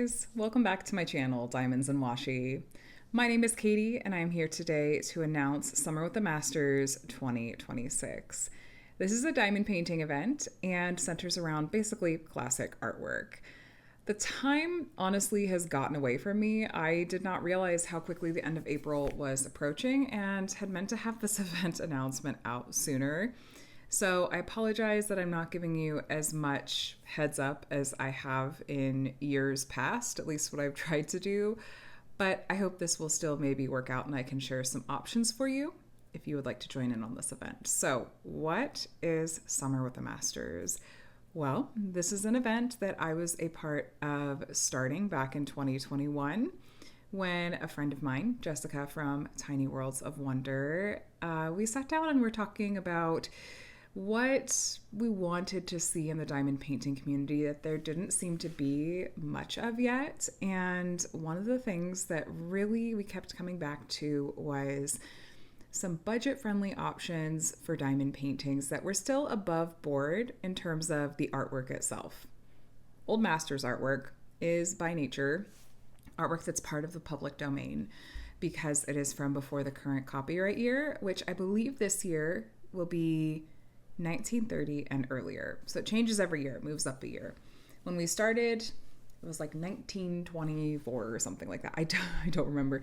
guys, welcome back to my channel, Diamonds and Washi. My name is Katie and I'm here today to announce Summer with the Masters 2026. This is a diamond painting event and centers around basically classic artwork. The time honestly has gotten away from me. I did not realize how quickly the end of April was approaching and had meant to have this event announcement out sooner. So I apologize that I'm not giving you as much heads up as I have in years past, at least what I've tried to do. But I hope this will still maybe work out and I can share some options for you if you would like to join in on this event. So what is Summer with the Masters? Well, this is an event that I was a part of starting back in 2021 when a friend of mine, Jessica from Tiny Worlds of Wonder, we sat down and we're talking about what we wanted to see in the diamond painting community that there didn't seem to be much of yet. And one of the things that really we kept coming back to was some budget-friendly options for diamond paintings that were still above board in terms of the artwork itself. Old Masters artwork is by nature artwork that's part of the public domain because it is from before the current copyright year, which I believe this year will be 1930 and earlier. So it changes every year, it moves up a year. When we started, it was like 1924 or something like that. I don't remember.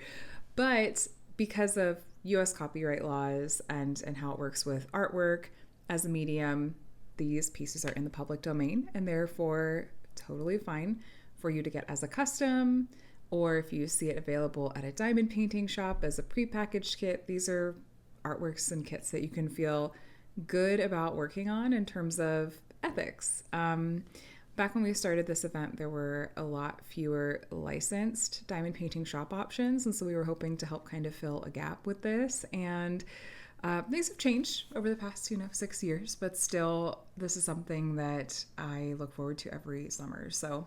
But because of US copyright laws and how it works with artwork as a medium, these pieces are in the public domain and therefore totally fine for you to get as a custom, or if you see it available at a diamond painting shop as a prepackaged kit. These are artworks and kits that you can feel good about working on in terms of ethics. Back when we started this event, there were a lot fewer licensed diamond painting shop options, and so we were hoping to help kind of fill a gap with this. And things have changed over the past 6 years, but still, this is something that I look forward to every summer. So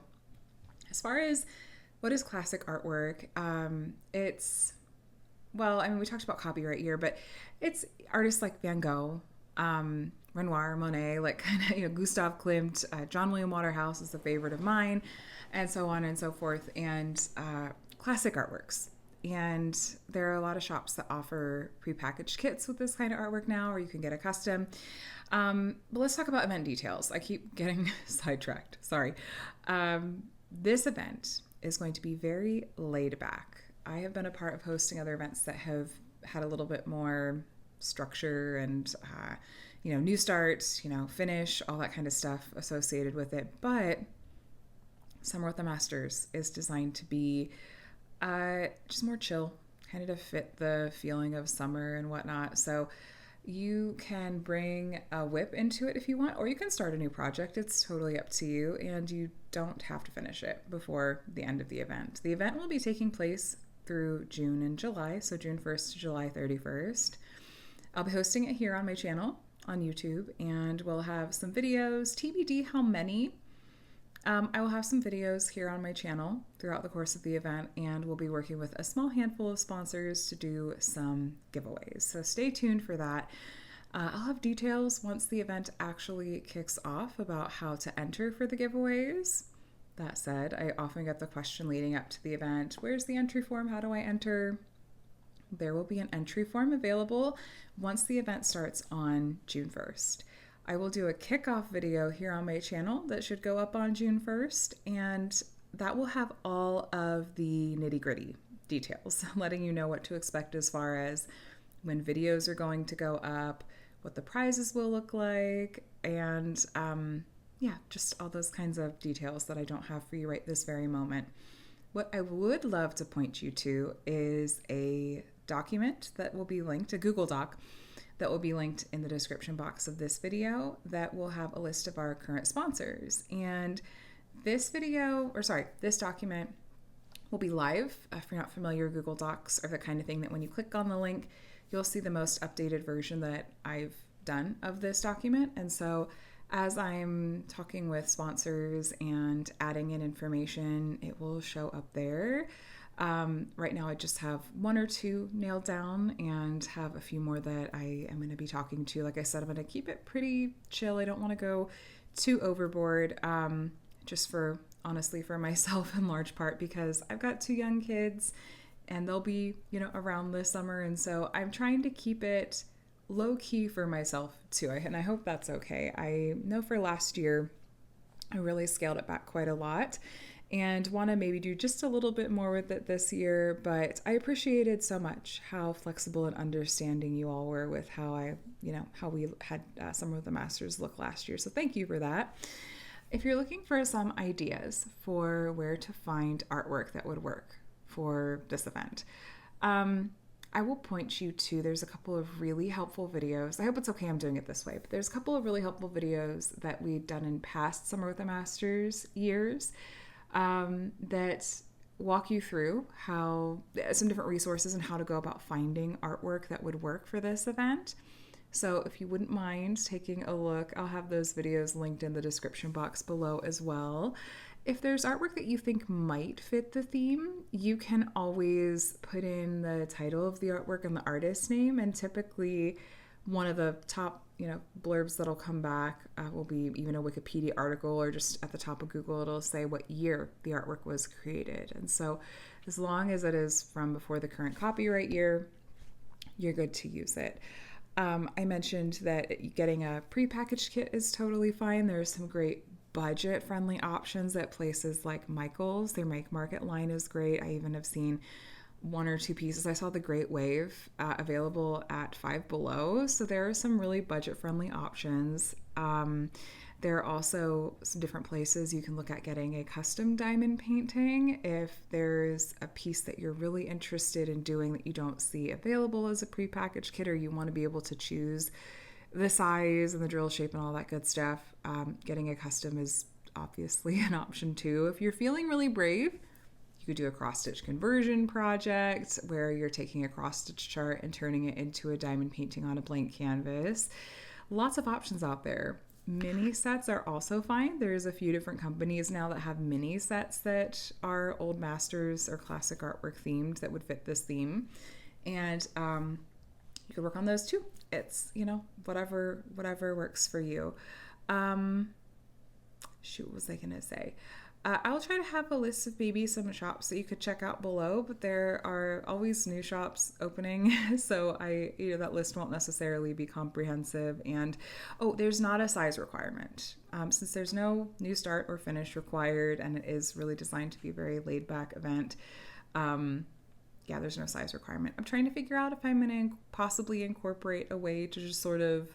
as far as what is classic artwork, we talked about copyright year, but it's artists like Van Gogh, Renoir, Monet, like kind of Gustav Klimt, John William Waterhouse is a favorite of mine, and so on and so forth, and classic artworks. And there are a lot of shops that offer prepackaged kits with this kind of artwork now, or you can get a custom. But let's talk about event details. I keep getting sidetracked. Sorry. This event is going to be very laid back. I have been a part of hosting other events that have had a little bit more structure and new starts, finish, all that kind of stuff associated with it. But Summer with the Masters is designed to be just more chill, kind of to fit the feeling of summer and whatnot. So you can bring a whip into it if you want, or you can start a new project. It's totally up to you, and you don't have to finish it before the end of the event. The event will be taking place through June and July, so June 1st to July 31st. I'll be hosting it here on my channel on YouTube, and we'll have some videos, TBD how many. I will have some videos here on my channel throughout the course of the event, and we'll be working with a small handful of sponsors to do some giveaways. So stay tuned for that. I'll have details once the event actually kicks off about how to enter for the giveaways. That said, I often get the question leading up to the event, where's the entry form? How do I enter? There will be an entry form available once the event starts on June 1st. I will do a kickoff video here on my channel that should go up on June 1st, and that will have all of the nitty-gritty details, letting you know what to expect as far as when videos are going to go up, what the prizes will look like, and just all those kinds of details that I don't have for you right this very moment. What I would love to point you to is a document that will be linked, a Google Doc that will be linked in the description box of this video that will have a list of our current sponsors. And this document will be live. If you're not familiar, Google Docs are the kind of thing that when you click on the link, you'll see the most updated version that I've done of this document. And so as I'm talking with sponsors and adding in information, it will show up there. Right now I just have one or two nailed down and have a few more that I am going to be talking to. Like I said, I'm going to keep it pretty chill. I don't want to go too overboard, just for honestly for myself in large part because I've got 2 young kids and they'll be, around this summer. And so I'm trying to keep it low key for myself too. And I hope that's okay. I know for last year, I really scaled it back quite a lot and want to maybe do just a little bit more with it this year. But I appreciated so much how flexible and understanding you all were with how we had Summer with the Masters look last year. So thank you for that. If you're looking for some ideas for where to find artwork that would work for this event, I will point you to, there's a couple of really helpful videos. I hope it's okay I'm doing it this way, but there's a couple of really helpful videos that we've done in past Summer with the Masters years that walk you through how some different resources and how to go about finding artwork that would work for this event. So if you wouldn't mind taking a look, I'll have those videos linked in the description box below as well. If there's artwork that you think might fit the theme, you can always put in the title of the artwork and the artist's name, and typically one of the top blurbs that'll come back will be even a Wikipedia article, or just at the top of Google it'll say what year the artwork was created. And so as long as it is from before the current copyright year, you're good to use it. I mentioned that getting a prepackaged kit is totally fine. There's some great budget-friendly options at places like Michael's. Their Make Market line is great. I even have seen 1 or 2 pieces. I saw the Great Wave available at Five Below. So there are some really budget-friendly options. There are also some different places you can look at getting a custom diamond painting if there's a piece that you're really interested in doing that you don't see available as a prepackaged kit, or you want to be able to choose the size and the drill shape and all that good stuff. Getting a custom is obviously an option too. If you're feeling really brave, you could do a cross-stitch conversion project where you're taking a cross-stitch chart and turning it into a diamond painting on a blank canvas. Lots of options out there. Mini sets are also fine. There's a few different companies now that have mini sets that are old masters or classic artwork themed that would fit this theme. And you could work on those too. It's, whatever works for you. What was I going to say? I'll try to have a list of maybe some shops that you could check out below, but there are always new shops opening, so that list won't necessarily be comprehensive. And there's not a size requirement. Since there's no new start or finish required, and it is really designed to be a very laid-back event, there's no size requirement. I'm trying to figure out if I'm going to possibly incorporate a way to just sort of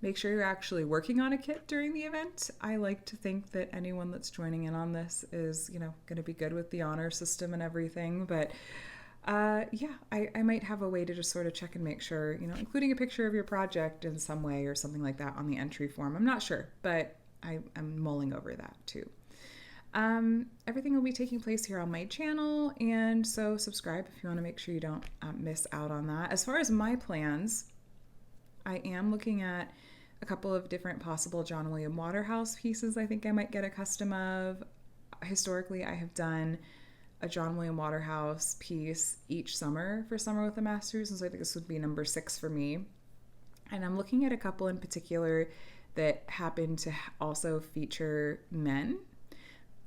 make sure you're actually working on a kit during the event. I like to think that anyone that's joining in on this is, going to be good with the honor system and everything. But I might have a way to just sort of check and make sure, including a picture of your project in some way or something like that on the entry form. I'm not sure, but I'm mulling over that too. Everything will be taking place here on my channel, and so subscribe if you want to make sure you don't miss out on that. As far as my plans, I am looking at a couple of different possible John William Waterhouse pieces I think I might get a custom of. Historically, I have done a John William Waterhouse piece each summer for Summer with the Masters, and so I think this would be number 6 for me. And I'm looking at a couple in particular that happen to also feature men,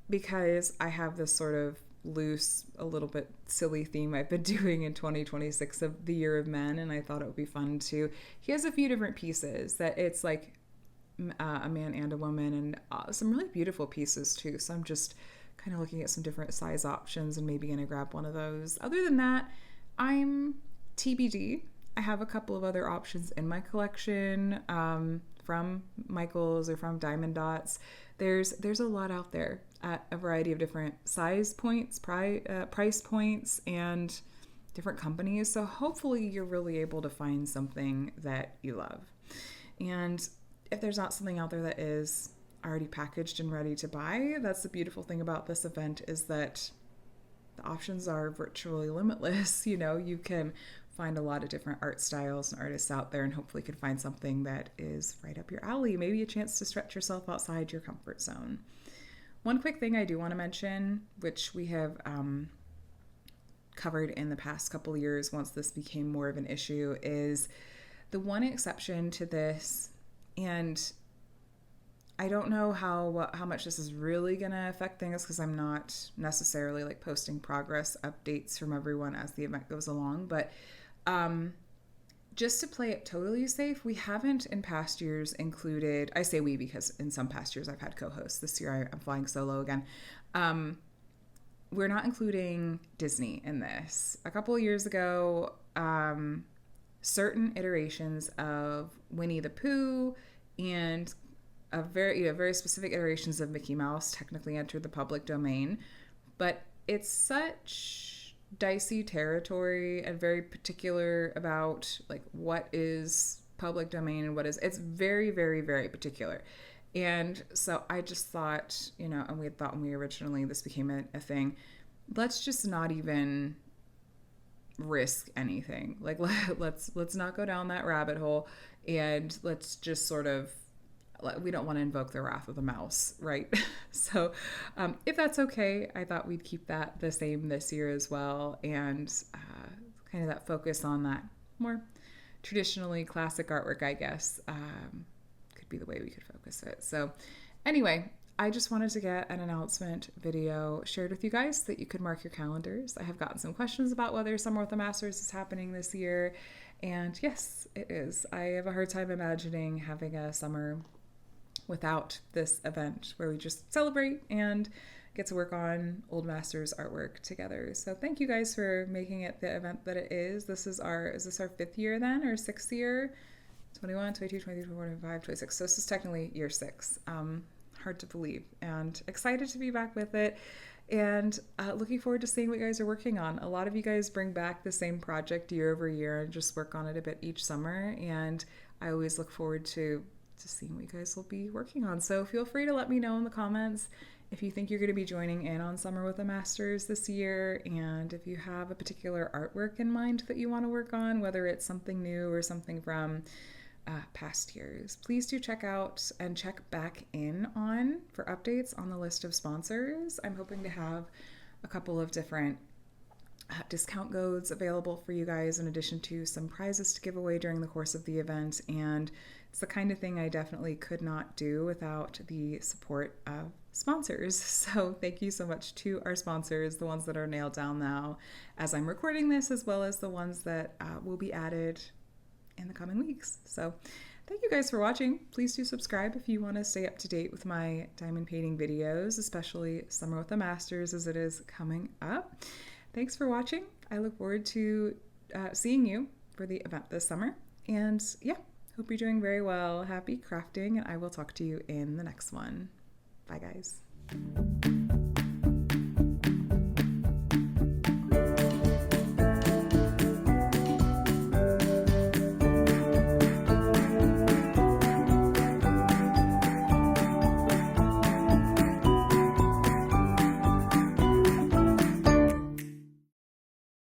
because I have this sort of loose, a little bit silly theme I've been doing in 2026 of the Year of Men, and I thought it would be fun to. He has a few different pieces that it's like a man and a woman, and some really beautiful pieces too. So I'm just kind of looking at some different size options and maybe gonna grab one of those. Other than that, I'm TBD. I have a couple of other options in my collection from Michael's or from Diamond Dots. There's a lot out there at a variety of different size points, price points, and different companies. So hopefully you're really able to find something that you love. And if there's not something out there that is already packaged and ready to buy, that's the beautiful thing about this event, is that the options are virtually limitless. You can find a lot of different art styles and artists out there, and hopefully you can find something that is right up your alley. Maybe a chance to stretch yourself outside your comfort zone. One quick thing I do want to mention, which we have covered in the past couple years once this became more of an issue, is the one exception to this, and I don't know how much this is really going to affect things because I'm not necessarily like posting progress updates from everyone as the event goes along. But just to play it totally safe, we haven't in past years included, I say we because in some past years I've had co-hosts. This year I'm flying solo again. We're not including Disney in this. A couple of years ago, certain iterations of Winnie the Pooh and very specific iterations of Mickey Mouse technically entered the public domain, but it's such dicey territory and very particular about like what is public domain and what is, it's very, very, very particular. And so I just thought, and we had thought when we originally this became a thing, let's just not even risk anything. Like let's not go down that rabbit hole, and let's just sort of, we don't want to invoke the wrath of the mouse, right? So if that's okay, I thought we'd keep that the same this year as well, and kind of that focus on that more traditionally classic artwork, I guess, could be the way we could focus it. So anyway, I just wanted to get an announcement video shared with you guys so that you could mark your calendars. I have gotten some questions about whether Summer with the Masters is happening this year, and yes, it is. I have a hard time imagining having a summer without this event where we just celebrate and get to work on old masters artwork together. So thank you guys for making it the event that it is. Is this our 5th year then, or 6th year? 21, 22, 23, 24, 25, 26. So this is technically year 6. Hard to believe, and excited to be back with it, and looking forward to seeing what you guys are working on. A lot of you guys bring back the same project year over year and just work on it a bit each summer, and I always look forward to seeing what you guys will be working on. So feel free to let me know in the comments if you think you're going to be joining in on Summer with the Masters this year, and if you have a particular artwork in mind that you want to work on, whether it's something new or something from past years. Please do check out and check back in on for updates on the list of sponsors. I'm hoping to have a couple of different discount codes available for you guys, in addition to some prizes to give away during the course of the event, and it's the kind of thing I definitely could not do without the support of sponsors. So thank you so much to our sponsors, the ones that are nailed down now as I'm recording this, as well as the ones that will be added in the coming weeks. So thank you guys for watching. Please do subscribe if you want to stay up to date with my diamond painting videos, especially Summer with the Masters as it is coming up. Thanks for watching. I look forward to seeing you for the event this summer. And yeah, hope you're doing very well. Happy crafting, and I will talk to you in the next one. Bye, guys.